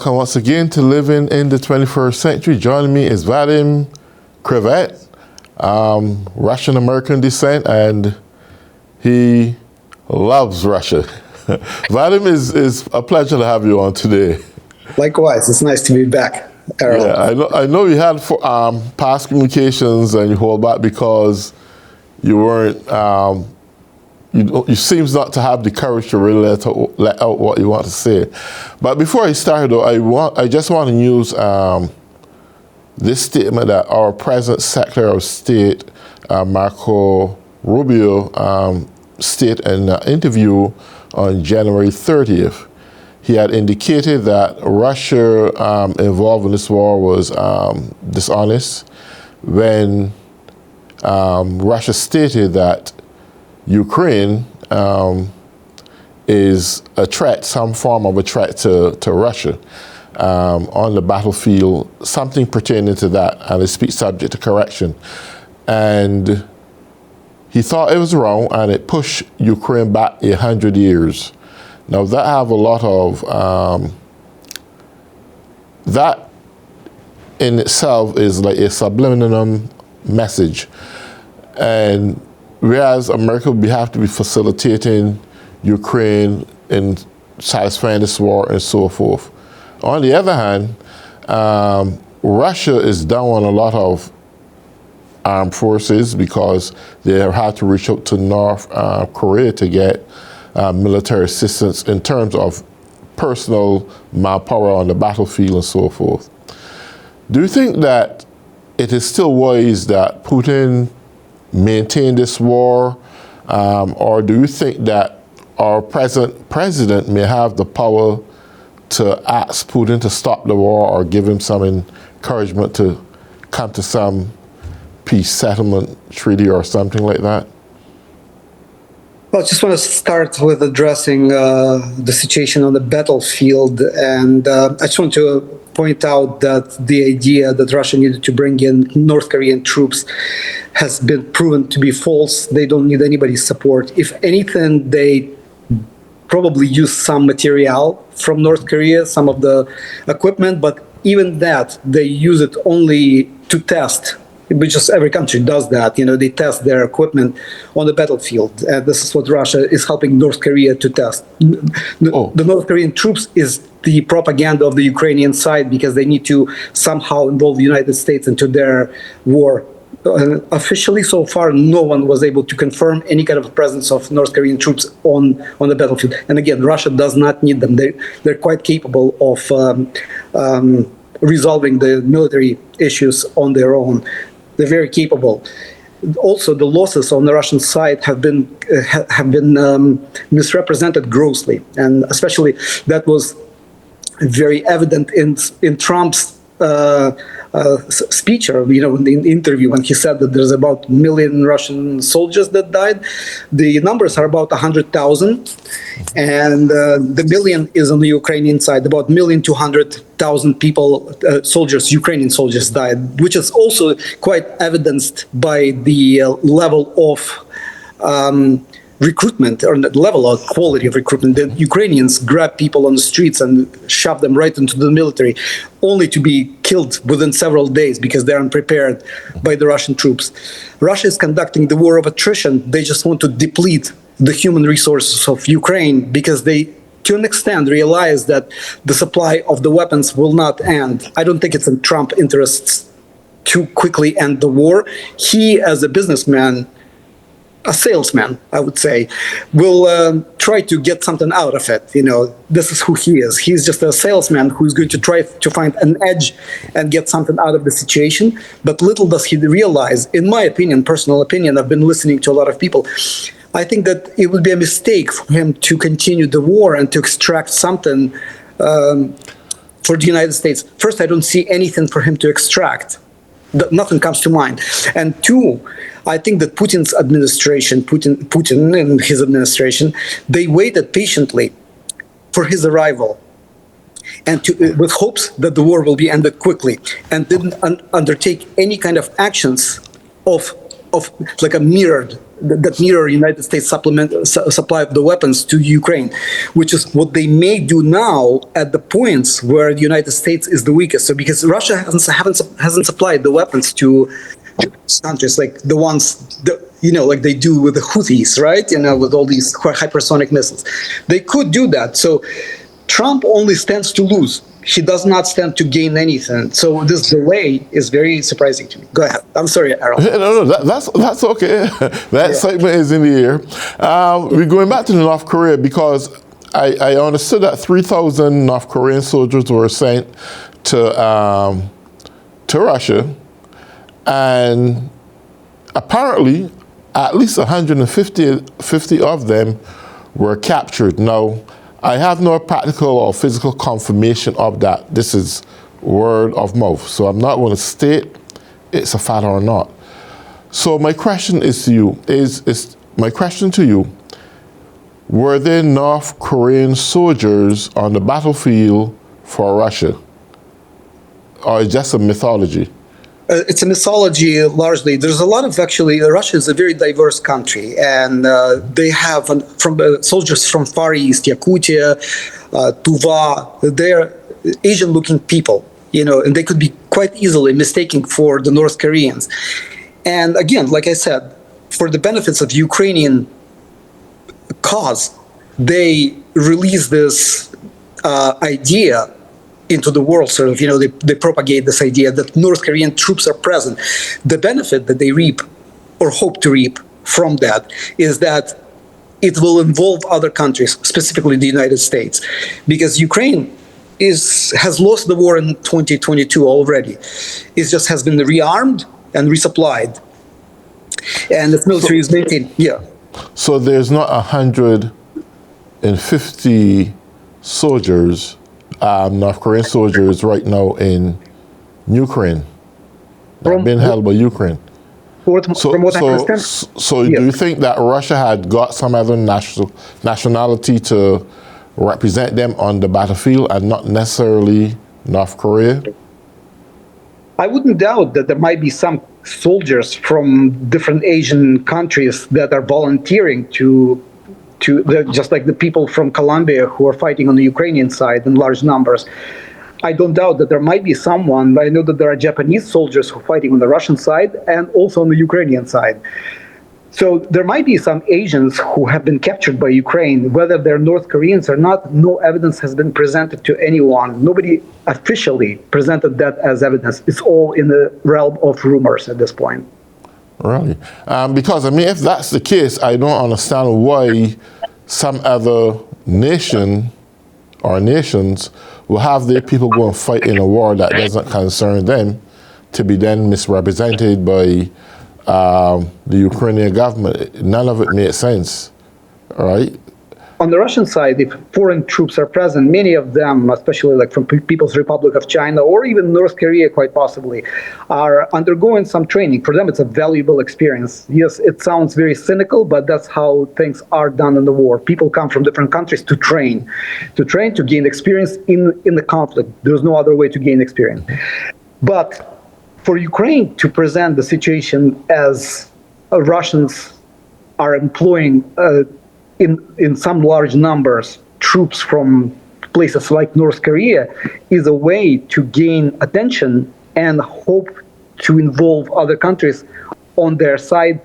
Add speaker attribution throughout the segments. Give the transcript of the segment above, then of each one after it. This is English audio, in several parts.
Speaker 1: welcome once again to Living in the 21st Century. Joining me is Vadim Kravets, Russian-American descent, and he loves Russia. Vadim, is a pleasure to have you on today.
Speaker 2: Likewise, it's nice to be back, Errol.
Speaker 1: Yeah, I know you had past communications and you hold back because you weren't, you seems not to have the courage to really let out what you want to say. But before I start, though, I just want to use this statement that our present Secretary of State, Marco Rubio, stated in an interview on January 30th. He had indicated that Russia involved in this war was dishonest when Russia stated that Ukraine is a threat, some form of a threat to Russia on the battlefield, something pertaining to that, and it speaks subject to correction. And he thought it was wrong, and it pushed Ukraine back 100 years. Now that have a lot of, that in itself is like a subliminal message. And whereas America would have to be facilitating Ukraine in satisfying this war and so forth. On the other hand, Russia is down on a lot of armed forces because they have had to reach out to North Korea to get military assistance in terms of personal manpower on the battlefield and so forth. Do you think that it is still wise that Putin maintain this war, or do you think that our present president may have the power to ask Putin to stop the war or give him some encouragement to come to some peace settlement treaty or something like that?
Speaker 2: Well, I just want to start with addressing the situation on the battlefield, and I just want to point out that the idea that Russia needed to bring in North Korean troops has been proven to be false. They don't need anybody's support. If anything, they probably use some material from North Korea, some of the equipment, but even that, they use it only to test, which is every country does that. You know, they test their equipment on the battlefield. And this is what Russia is helping North Korea to test. The North Korean troops is the propaganda of the Ukrainian side because they need to somehow involve the United States into their war. Officially, so far, no one was able to confirm any kind of presence of North Korean troops on the battlefield. And again, Russia does not need them. They're quite capable of resolving the military issues on their own. They're very capable. Also, the losses on the Russian side have been misrepresented grossly, and especially that was very evident in Trump's speech, or in the interview, when he said that there's about 1 million Russian soldiers that died. The numbers are about 100,000, and the million is on the Ukrainian side. About 1,200,000 people, Ukrainian soldiers died, which is also quite evidenced by the level of recruitment, or the level of quality of recruitment. The Ukrainians grab people on the streets and shove them right into the military, only to be killed within several days because they're unprepared by the Russian troops. Russia is conducting the war of attrition. They just want to deplete the human resources of Ukraine because they, to an extent, realize that the supply of the weapons will not end. I don't think it's in Trump's interests to quickly end the war. He, as a businessman, a salesman, I would say, will try to get something out of it. This is who he is. He's just a salesman who's going to try to find an edge and get something out of the situation. But little does he realize, in my opinion, personal opinion, I've been listening to a lot of people, I think that it would be a mistake for him to continue the war and to extract something for the United States. First, I don't see anything for him to extract. Nothing comes to mind. And two, I think that Putin's administration, Putin and his administration, they waited patiently for his arrival, and with hopes that the war will be ended quickly, and didn't undertake any kind of actions of like a mirrored that mirror United States supply of the weapons to Ukraine, which is what they may do now at the points where the United States is the weakest. So because Russia hasn't supplied the weapons to countries like the ones like they do with the Houthis, right? With all these hypersonic missiles, they could do that. So Trump only stands to lose. He does not stand to gain anything. So this delay is very surprising to me. Go ahead. I'm sorry, Errol.
Speaker 1: No, that's okay. That excitement is in the air. We're going back to North Korea because I understood that 3,000 North Korean soldiers were sent to Russia, and apparently at least 150 of them were captured. Now, I have no practical or physical confirmation of that. This is word of mouth. So I'm not going to state it's a fact or not. So my question is to you, were there North Korean soldiers on the battlefield for Russia? Or is it just a mythology?
Speaker 2: It's a mythology largely. There's a lot of Russia is a very diverse country, and they have soldiers from Far East, Yakutia, Tuva. They're Asian-looking people, and they could be quite easily mistaken for the North Koreans. And again, like I said, for the benefits of Ukrainian cause, they release this idea into the world, sort of, they propagate this idea that North Korean troops are present. The benefit that they reap or hope to reap from that is that it will involve other countries, specifically the United States, because Ukraine has lost the war in 2022 already. It just has been rearmed and resupplied, and its military is maintained. Yeah.
Speaker 1: So there's not 150 soldiers, North Korean soldiers right now in Ukraine, being held by Ukraine.
Speaker 2: From what I understand.
Speaker 1: So do you think that Russia had got some other nationality to represent them on the battlefield and not necessarily North Korea?
Speaker 2: I wouldn't doubt that there might be some soldiers from different Asian countries that are volunteering to just like the people from Colombia who are fighting on the Ukrainian side in large numbers. I don't doubt that there might be someone. I know that there are Japanese soldiers who are fighting on the Russian side and also on the Ukrainian side. So there might be some Asians who have been captured by Ukraine. Whether they're North Koreans or not, no evidence has been presented to anyone. Nobody officially presented that as evidence. It's all in the realm of rumors at this point.
Speaker 1: Really? Because, if that's the case, I don't understand why some other nation or nations will have their people go and fight in a war that doesn't concern them to be then misrepresented by the Ukrainian government. None of it makes sense, all right?
Speaker 2: On the Russian side, if foreign troops are present, many of them, especially like from People's Republic of China or even North Korea, quite possibly, are undergoing some training. For them, it's a valuable experience. Yes, it sounds very cynical, but that's how things are done in the war. People come from different countries to train, to gain experience in the conflict. There's no other way to gain experience. But for Ukraine to present the situation as Russians are employing in some large numbers troops from places like North Korea is a way to gain attention and hope to involve other countries on their side,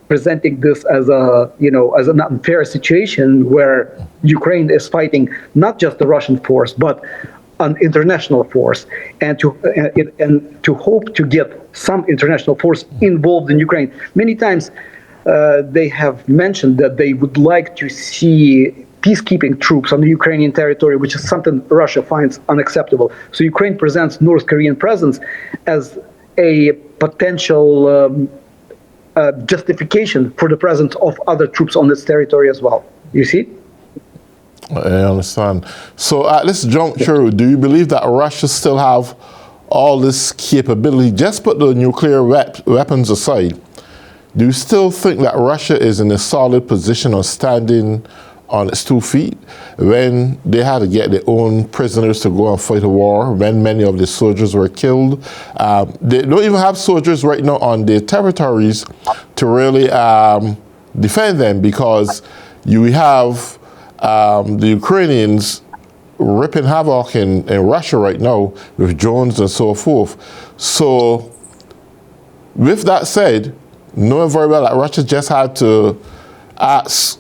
Speaker 2: presenting this as as an unfair situation where Ukraine is fighting not just the Russian force but an international force, and to hope to get some international force involved in Ukraine. Many times they have mentioned that they would like to see peacekeeping troops on the Ukrainian territory, which is something Russia finds unacceptable. So Ukraine presents North Korean presence as a potential justification for the presence of other troops on its territory as well. You see?
Speaker 1: I understand. So at this juncture, do you believe that Russia still have all this capability? Just put the nuclear weapons aside. Do you still think that Russia is in a solid position of standing on its 2 feet when they had to get their own prisoners to go and fight a war, when many of the soldiers were killed? They don't even have soldiers right now on their territories to really defend them, because you have the Ukrainians ripping havoc in Russia right now with drones and so forth. So with that said, knowing very well that Russia just had to ask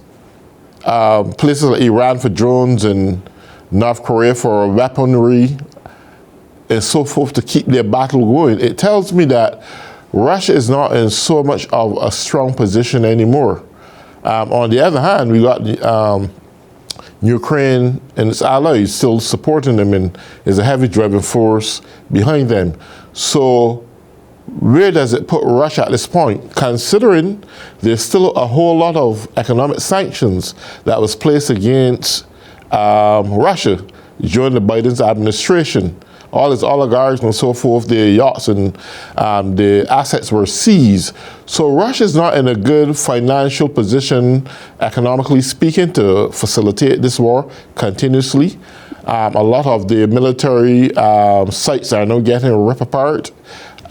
Speaker 1: places like Iran for drones and North Korea for weaponry and so forth to keep their battle going, it tells me that Russia is not in so much of a strong position anymore. On the other hand, we got Ukraine and its allies still supporting them, and is a heavy driving force behind them. So where does it put Russia at this point, considering there's still a whole lot of economic sanctions that was placed against Russia during the Biden's administration? All his oligarchs and so forth, their yachts and the assets were seized. So Russia's not in a good financial position, economically speaking, to facilitate this war continuously. A lot of the military sites are now getting ripped apart.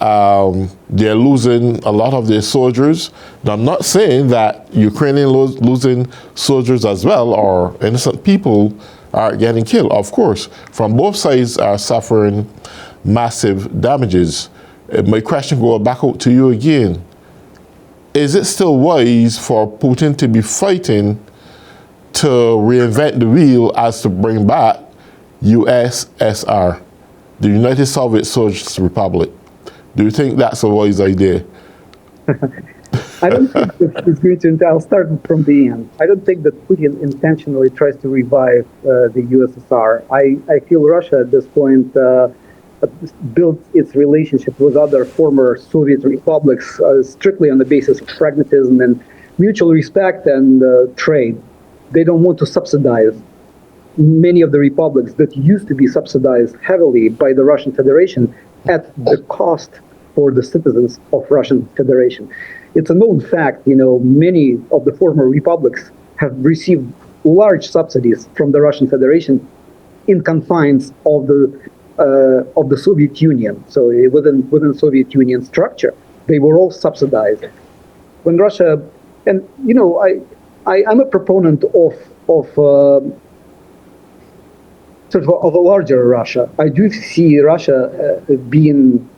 Speaker 1: They're losing a lot of their soldiers. Now, I'm not saying that Ukrainian losing soldiers as well, or innocent people are getting killed. Of course, from both sides are suffering massive damages. My question goes back out to you again. Is it still wise for Putin to be fighting to reinvent the wheel as to bring back USSR, the United Soviet Socialist Republic? Do you think that's a wise idea?
Speaker 2: I don't think that it's going to. I'll start from the end. I don't think that Putin intentionally tries to revive the USSR. I feel Russia at this point built its relationship with other former Soviet republics strictly on the basis of pragmatism and mutual respect and trade. They don't want to subsidize many of the republics that used to be subsidized heavily by the Russian Federation at the cost for the citizens of Russian Federation. It's a known fact, many of the former republics have received large subsidies from the Russian Federation in confines of the Soviet Union. So within Soviet Union structure, they were all subsidized. When Russia, and I'm a proponent of sort of a larger Russia. I do see Russia being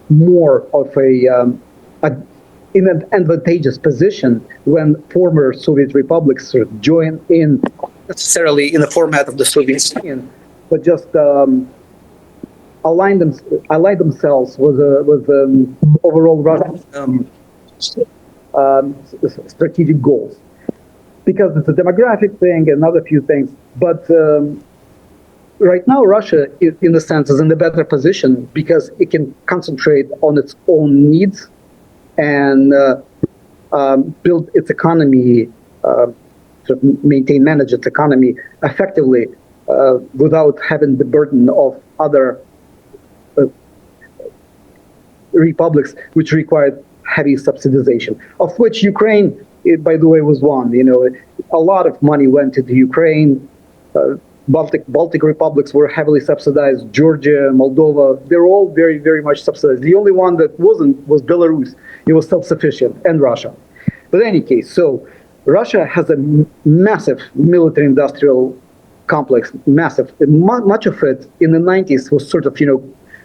Speaker 2: more of in an advantageous position when former Soviet republics sort of join in, necessarily in the format of the Soviet Union, but just align themselves with overall Russian strategic goals. Because it's a demographic thing and other few things, but right now, Russia, in a sense, is in a better position because it can concentrate on its own needs and build its economy, manage its economy effectively without having the burden of other republics which required heavy subsidization, of which Ukraine, by the way, was one. A lot of money went into Ukraine. Baltic republics were heavily subsidized. Georgia, Moldova, they're all very, very much subsidized. The only one that wasn't was Belarus. It was self-sufficient, and Russia. But in any case, so Russia has a massive military-industrial complex, massive. Much of it in the 90s was sort of,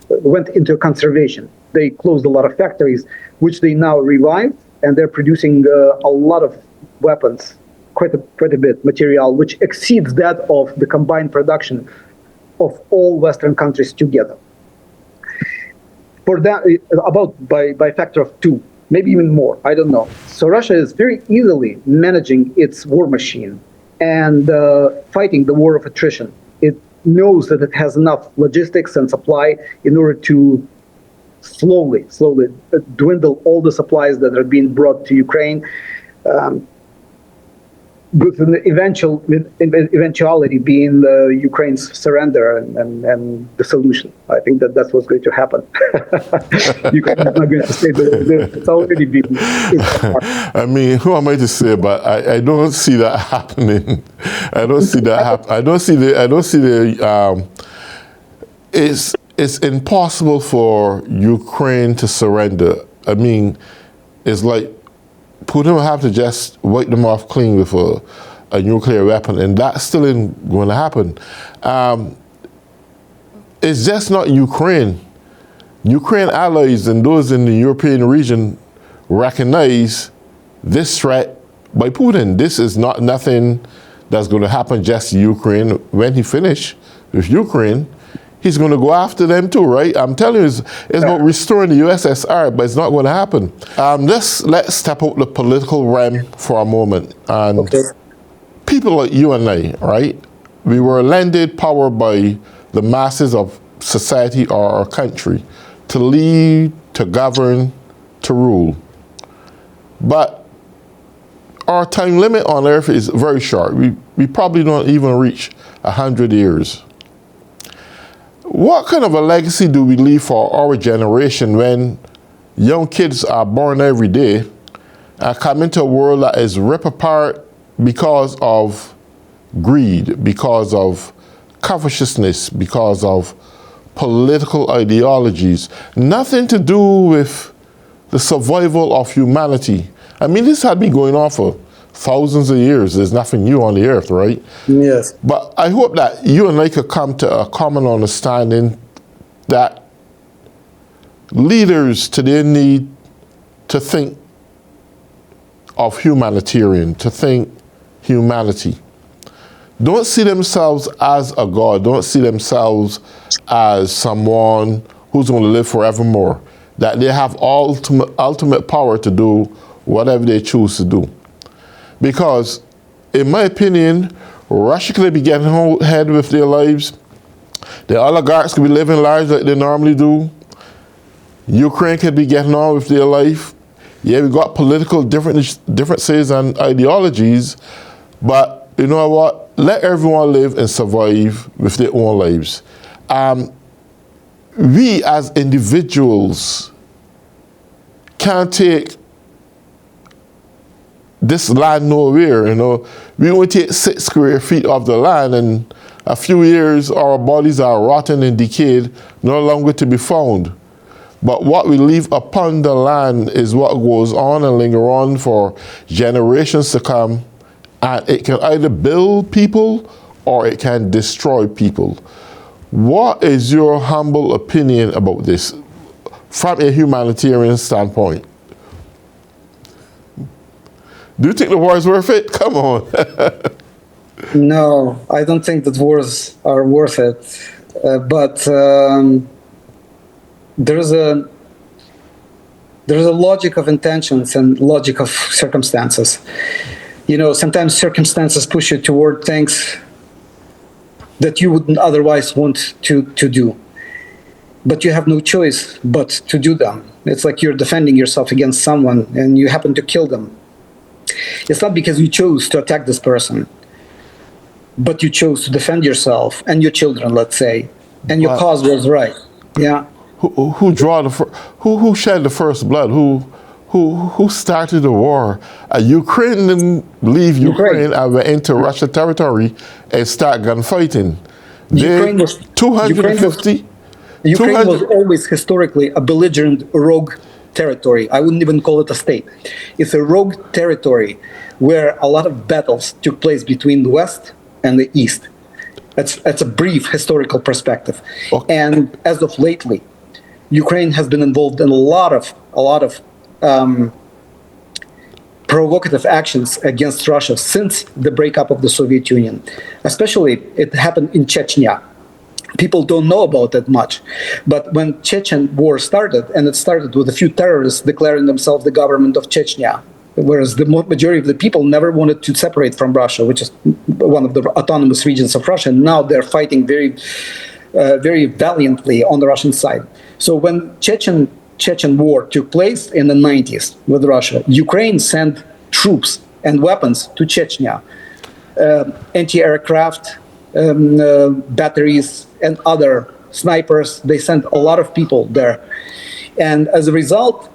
Speaker 2: went into conservation. They closed a lot of factories, which they now revived, and they're producing a lot of weapons. Quite a bit material, which exceeds that of the combined production of all Western countries together. For that, about by factor of 2, maybe even more, I don't know. So Russia is very easily managing its war machine and fighting the war of attrition. It knows that it has enough logistics and supply in order to slowly dwindle all the supplies that are being brought to Ukraine. With an eventuality being Ukraine's surrender and the solution. I think that's what's going to happen. Ukraine is not going to say that it's already been.
Speaker 1: I mean, who am I to say? But I don't see that happening. I don't see that happen. I don't see the. It's impossible for Ukraine to surrender. I mean, it's like Putin will have to just wipe them off clean with a nuclear weapon, and that's still going to happen. It's just not Ukraine. Ukraine allies and those in the European region recognize this threat by Putin. This is not nothing that's going to happen just to Ukraine. When he finishes with Ukraine, he's going to go after them too, right? I'm telling you, it's about restoring the USSR, but it's not going to happen. Let's step out the political realm for a moment. And people like you and I, right? We were lended power by the masses of society or our country to lead, to govern, to rule. But our time limit on earth is very short. We probably don't even reach 100 years. What kind of a legacy do we leave for our generation when young kids are born every day and come into a world that is ripped apart because of greed, because of covetousness, because of political ideologies? Nothing to do with the survival of humanity. I mean, this had been going on for thousands of years. There's nothing new on the earth, right?
Speaker 2: Yes.
Speaker 1: But I hope that you and I could come to a common understanding that leaders today need to think of humanitarian, to think humanity. Don't see themselves as a god. Don't see themselves as someone who's going to live forevermore. That they have ultimate power to do whatever they choose to do. Because, in my opinion, Russia could be getting ahead with their lives. The oligarchs could be living lives like they normally do. Ukraine could be getting on with their life. Yeah, we got political differences and ideologies, but you know what? Let everyone live and survive with their own lives. We as individuals can't take this land nowhere, you know. We only take 6 square feet of the land, and a few years our bodies are rotten and decayed, no longer to be found. But what we leave upon the land is what goes on and linger on for generations to come. And it can either build people or it can destroy people. What is your humble opinion about this from a humanitarian standpoint? Do you think the war is worth it? Come on.
Speaker 2: No, I don't think that wars are worth it. But there's a logic of intentions and logic of circumstances. You know, sometimes circumstances push you toward things that you wouldn't otherwise want to do. But you have no choice but to do them. It's like you're defending yourself against someone and you happen to kill them. It's not because you chose to attack this person, but you chose to defend yourself and your children, let's say, and your cause was right. Yeah.
Speaker 1: Who shed the first blood? Who started the war? Ukraine didn't leave Ukraine and went into Russia territory and start gunfighting.
Speaker 2: Ukraine was
Speaker 1: 250.
Speaker 2: Ukraine was always historically a belligerent rogue territory. I wouldn't even call it a state. It's a rogue territory where a lot of battles took place between the West and the East. That's a brief historical perspective. Okay. And as of lately, Ukraine has been involved in a lot of provocative actions against Russia since the breakup of the Soviet Union. Especially, it happened in Chechnya. People don't know about it much, but when Chechen war started, and it started with a few terrorists declaring themselves the government of Chechnya, whereas the majority of the people never wanted to separate from Russia, which is one of the autonomous regions of Russia. Now they're fighting very valiantly on the Russian side. So when Chechen war took place in the 90s with Russia, Ukraine sent troops and weapons to Chechnya, anti-aircraft batteries and other snipers. They sent a lot of people there. And as a result,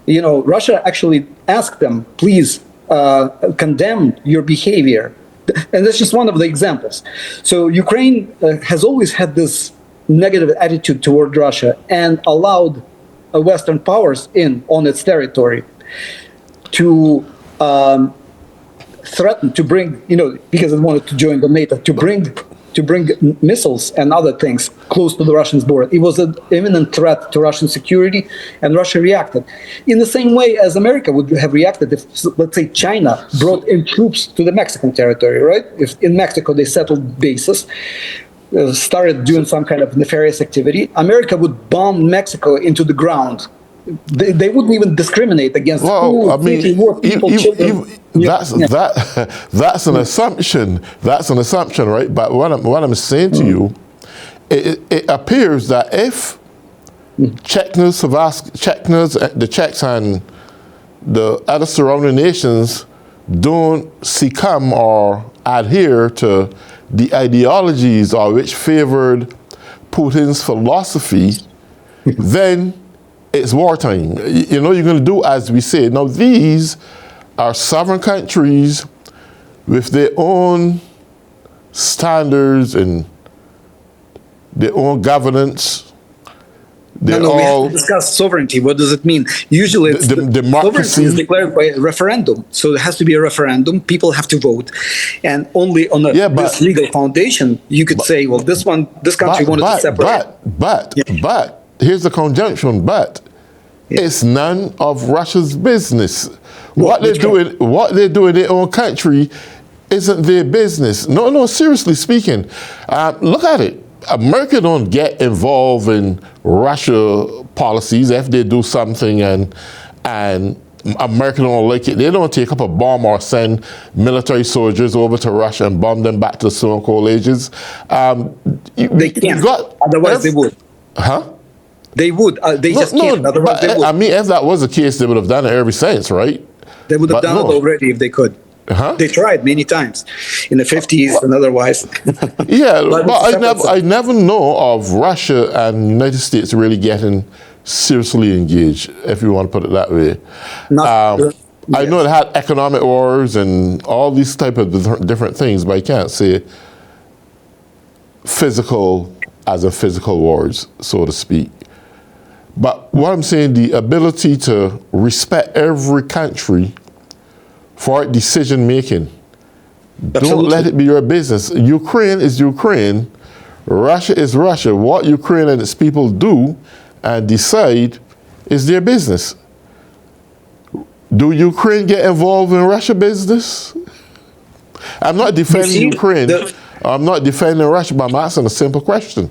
Speaker 2: you know, Russia actually asked them, please condemn your behavior. And that's just one of the examples. So Ukraine has always had this negative attitude toward Russia and allowed Western powers in on its territory to threatened to bring, because it wanted to join the NATO, to bring missiles and other things close to the Russian border. It was an imminent threat to Russian security, and Russia reacted. In the same way as America would have reacted if, let's say, China brought in troops to the Mexican territory, right? If in Mexico they settled bases, started doing some kind of nefarious activity, America would bomb Mexico into the ground. They wouldn't even discriminate against people, children.
Speaker 1: That's an assumption. That's an assumption, right? But what I'm saying to you, it appears that if Chechnya, the Czechs and the other surrounding nations don't succumb or adhere to the ideologies or which favored Putin's philosophy, then it's wartime. You're going to do as we say. Now, these are sovereign countries with their own standards and their own governance. We have to discuss
Speaker 2: sovereignty. What does it mean? Usually, sovereignty is declared by a referendum. So there has to be a referendum. People have to vote, and only on this legal foundation you could say, well, this country wanted to separate.
Speaker 1: But here's the conjunction. But it's none of Russia's business. What they do in their own country isn't their business. No, seriously speaking, look at it. America don't get involved in Russia policies if they do something and America don't like it. They don't take up a bomb or send military soldiers over to Russia and bomb them back to the Stone Cold Ages.
Speaker 2: They can't. Otherwise, they would.
Speaker 1: Huh?
Speaker 2: They would. They just can't. Otherwise, they would.
Speaker 1: I mean, if that was the case, they would have done it ever since, right?
Speaker 2: They would have done it already if they could. They tried many times in the 50s and otherwise.
Speaker 1: Yeah, but I never know of Russia and United States really getting seriously engaged, if you want to put it that way. I know it had economic wars and all these type of different things, but I can't say physical as a physical wars, so to speak. But what I'm saying, the ability to respect every country for decision making. Don't let it be your business. Ukraine is Ukraine. Russia is Russia. What Ukraine and its people do and decide is their business. Do Ukraine get involved in Russia business? I'm not defending Ukraine. I'm not defending Russia, but I'm asking a simple question.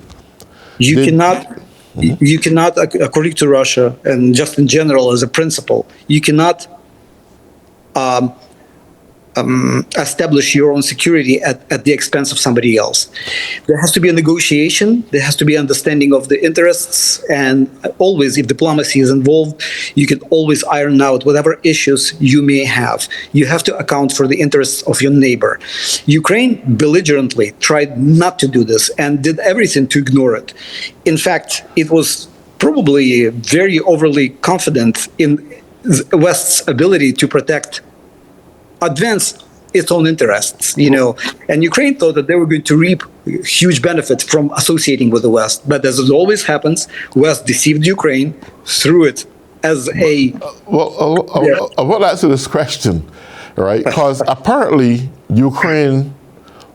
Speaker 2: You cannot, according to Russia, and just in general as a principle, you cannot establish your own security at the expense of somebody else. There has to be a negotiation. There has to be understanding of the interests. And always, if diplomacy is involved, you can always iron out whatever issues you may have. You have to account for the interests of your neighbor. Ukraine belligerently tried not to do this and did everything to ignore it. In fact, it was probably very overly confident in the West's ability to advance its own interests, and Ukraine thought that they were going to reap huge benefits from associating with the West. But as it always happens, West deceived Ukraine, threw it as a...
Speaker 1: I want to answer this question, right? Because apparently Ukraine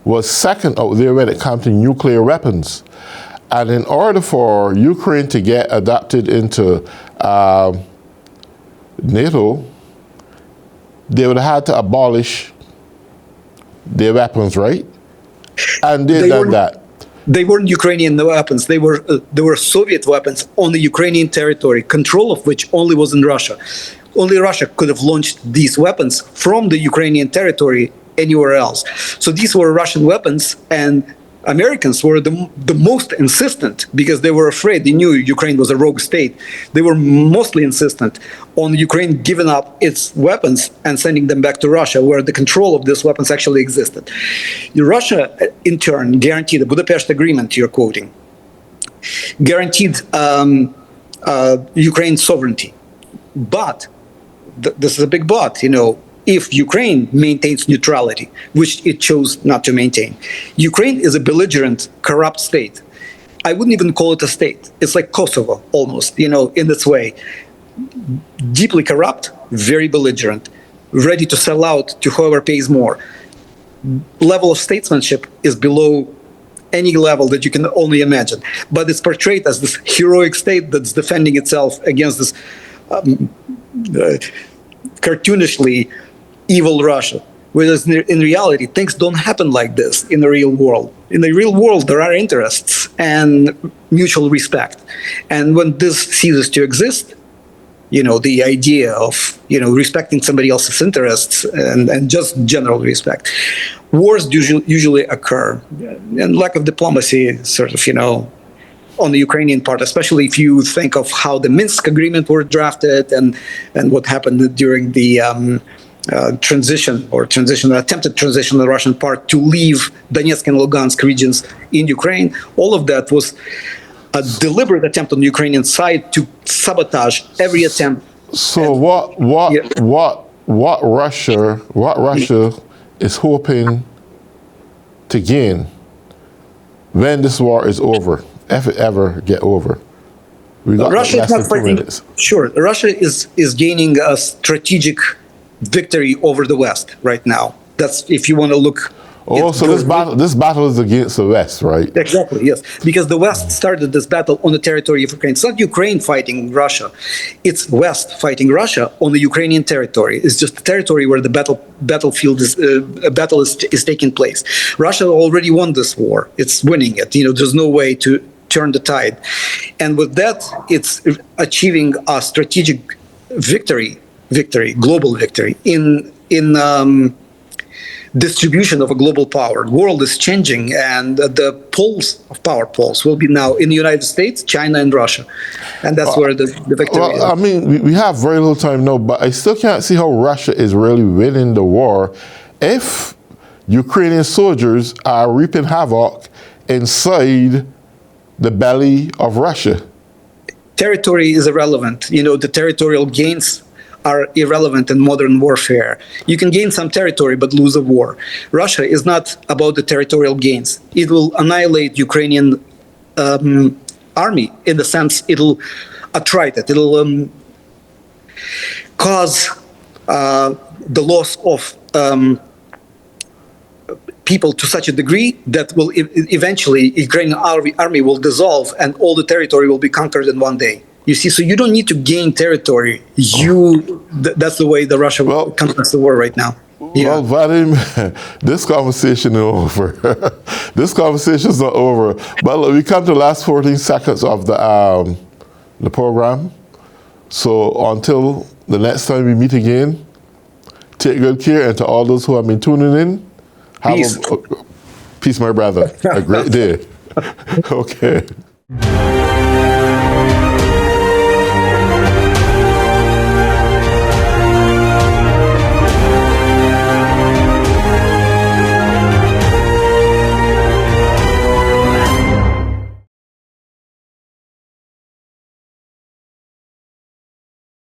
Speaker 1: was second out there when it comes to nuclear weapons. And in order for Ukraine to get adopted into NATO, they would have had to abolish their weapons, right? And they done that.
Speaker 2: They weren't Ukrainian weapons. They were Soviet weapons on the Ukrainian territory, control of which only was in Russia. Only Russia could have launched these weapons from the Ukrainian territory anywhere else. So these were Russian weapons, and Americans were the most insistent because they were afraid. They knew Ukraine was a rogue state. They were mostly insistent on Ukraine giving up its weapons and sending them back to Russia, where the control of these weapons actually existed. Russia, in turn, guaranteed the Budapest Agreement you're quoting, guaranteed Ukraine's sovereignty. But this is a big but, if Ukraine maintains neutrality, which it chose not to maintain. Ukraine is a belligerent, corrupt state. I wouldn't even call it a state. It's like Kosovo, almost, in its way. Deeply corrupt, very belligerent. ready to sell out to whoever pays more. Level of statesmanship is below any level that you can only imagine. But it's portrayed as this heroic state that's defending itself against this cartoonishly evil Russia. Whereas in reality, things don't happen like this in the real world. In the real world, there are interests and mutual respect. And when this ceases to exist, the idea of, respecting somebody else's interests and just general respect, wars usually occur. And lack of diplomacy, sort of, on the Ukrainian part, especially if you think of how the Minsk agreement were drafted and what happened during the attempted transition on the Russian part to leave Donetsk and Lugansk regions in Ukraine. All of that was a deliberate attempt on the Ukrainian side to sabotage every attempt.
Speaker 1: So what Russia is hoping to gain when this war is over, if it ever get over? We got
Speaker 2: Russia is not fighting.
Speaker 1: minutes.
Speaker 2: Sure, Russia is gaining a strategic victory over the West right now. That's if you want to look.
Speaker 1: Oh, so this battle is against the West, right?
Speaker 2: Exactly, yes. Because the West started this battle on the territory of Ukraine. It's not Ukraine fighting Russia. It's West fighting Russia on the Ukrainian territory. It's just the territory where the battle is taking place. Russia already won this war. It's winning it. There's no way to turn the tide. And with that, it's achieving a strategic victory, global victory in distribution of a global power. The world is changing, and the power poles will be now in the United States, China, and Russia, and that's where the victory is.
Speaker 1: I mean, we have very little time now, but I still can't see how Russia is really winning the war if Ukrainian soldiers are reaping havoc inside the belly of Russia.
Speaker 2: Territory is irrelevant. The territorial gains are irrelevant in modern warfare. You can gain some territory but lose a war. Russia is not about the territorial gains. It will annihilate Ukrainian army in the sense it'll attrite it. It'll cause the loss of people to such a degree that will eventually Ukrainian army will dissolve and all the territory will be conquered in one day. You see, so you don't need to gain territory. That's the way the Russia conducts the war right now. Yeah.
Speaker 1: Well, Vadim, this conversation is over. This conversation is not over. But look, we come to the last 14 seconds of the program. So until the next time we meet again, take good care. And to all those who have been tuning in,
Speaker 2: peace.
Speaker 1: Peace, my brother. A great day. Okay.